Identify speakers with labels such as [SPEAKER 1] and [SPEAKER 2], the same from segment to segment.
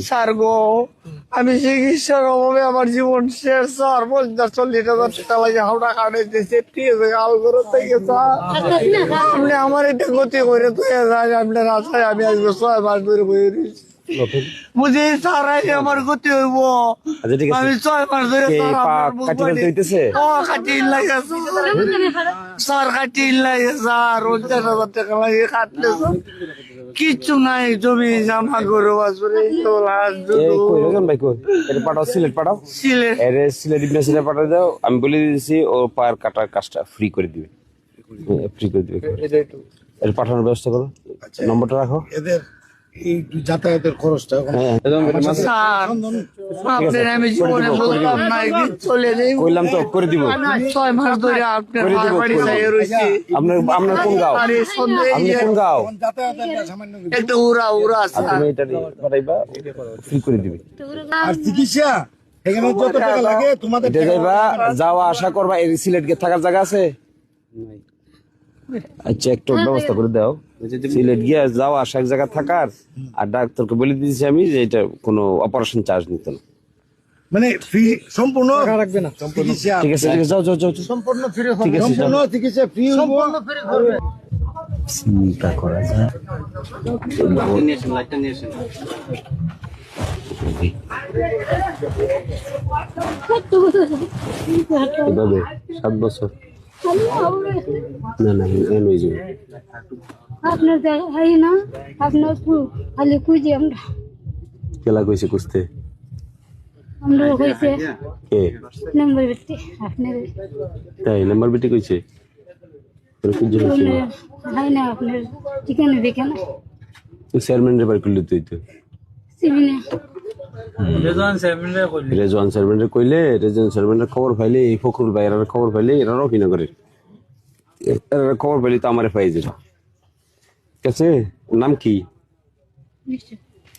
[SPEAKER 1] Sir গো, আমি চিকিৎসার অভাবে আমার জীবন শেষ স্যার। 50-40,000 টাকা লাগে হাওড়া কাটাইতেছে, থেকে স্যার আপনি আমার এটা গতি করে তুই যায় আপনার আশায় আমি আজকে 6 মাস ধরে বয়ে রয়েছি। বুঝি স্যার আমার গতি হইব, আমি 6 মাস ধরে কাটিয়ে লাগে স্যার, কাটিয়ে লাগে স্যার। 50,000 টাকা লাগে কাটলে স্যার, কিচ্ছু নাই, জমি জামা গরু বাছুরে
[SPEAKER 2] আমি বলে দিয়েছি ও পায়ের কাটার কাজটা ফ্রি করে দিবে, এর পাঠানোর ব্যবস্থা করো। নম্বরটা রাখো।
[SPEAKER 1] এদের এই যাতায়াতের খরচটা আমি জীবনে বলতাম না, একদিন চলে যাই
[SPEAKER 2] কইলাম তো করে দিব।
[SPEAKER 1] 6 মাস ধরে আপনার বাড়ি চাইয়ে রয়েছি।
[SPEAKER 2] আপনার কোন গাঁও? আপনি কোন গাঁও?
[SPEAKER 1] একটা উড়া আছে,
[SPEAKER 2] তুমি এটা পাঠাইবা, ফ্রি করে দিবে।
[SPEAKER 1] আর চিকিৎসা এখানে যত টাকা লাগে তোমাদের
[SPEAKER 2] যাওয়া আসা করবা। এই সিলেট গিয়ে থাকার জায়গা আছে? আচ্ছা, একটু ব্যবস্থা করে দাও। সিলেট গিয়ে যাওয়া আসা এক জায়গা থাকার। আর ডাক্তারকে বলে দিয়েছি আমি যে এটা কোনো অপারেশন চার্জ নিত না,
[SPEAKER 1] মানে ফ্রি, সম্পূর্ণ রাখবে না চিকিৎসা।
[SPEAKER 2] ঠিক আছে, যাও যাও যাও,
[SPEAKER 1] সম্পূর্ণ ফ্রি হবে, সম্পূর্ণ চিকিৎসা ফ্রি, সম্পূর্ণ ফ্রি হবে।
[SPEAKER 2] চিন্তা করা যায়। এভাবে 7 বছর না না হয়ে যাবে।
[SPEAKER 3] আপনার দেখাই না, আপনার খালি খুঁজি আমরা,
[SPEAKER 2] কেলা কইছে কুস্তে
[SPEAKER 3] আমরা হয়েছে
[SPEAKER 2] কে
[SPEAKER 3] নাম্বার ব্যক্তি আপনার
[SPEAKER 2] তাই নাম্বার বিটি কইছে
[SPEAKER 3] হয় না, আপনার ঠিকানা দেখেন
[SPEAKER 2] চেয়ারম্যান রে বার করলি তুই তো
[SPEAKER 3] সিভিনে
[SPEAKER 2] রেজওয়ান চেয়ারম্যান রে কইলে রেজওয়ান চেয়ারম্যান এর খবর পাইলে এই ফখরুল ভাই এর খবর পাইলে এরাও কিনা করে, এর খবর পাইলে তো আমারে পাই যেত। ঠিক আছে, নাম কি?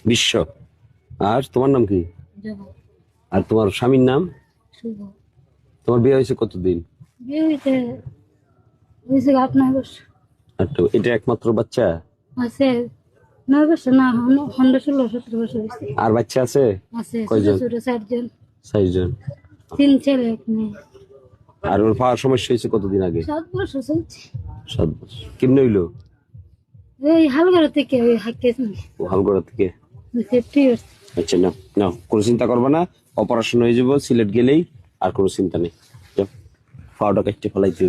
[SPEAKER 2] বিশ্ব। আর তোমার নাম কি? আর তোমার স্বামীর নাম? তোমার বিয়ে হয়েছে কতদিন?
[SPEAKER 3] বিয়ে হয়েছে 8-9 বছর।
[SPEAKER 2] আচ্ছা, এটা একমাত্র বাচ্চা?
[SPEAKER 3] আছে 9 বছর না, 16-17 বছর হয়েছে।
[SPEAKER 2] আর বাচ্চা আছে?
[SPEAKER 3] আছে
[SPEAKER 2] কয়জন?
[SPEAKER 3] 4 জন।
[SPEAKER 2] 6 জন।
[SPEAKER 3] 3 ছেলে 1 মেয়ে।
[SPEAKER 2] আর ওর পাওয়ার সমস্যা হয়েছে কতদিন আগে?
[SPEAKER 3] 7 বছর চলছে।
[SPEAKER 2] 7 বছর। কেমনে হইলো?
[SPEAKER 3] এই হালগড়া থেকে ওই হাক্কেস
[SPEAKER 2] ও হালগড়া থেকে।
[SPEAKER 3] সেফটি হচ্ছে।
[SPEAKER 2] আচ্ছা, না না কোনো চিন্তা করবে না, অপারেশন হয়ে যাব সিলেট গেলেই, আর কোনো চিন্তা নেই। পাউডার কেটে ফেলাইতে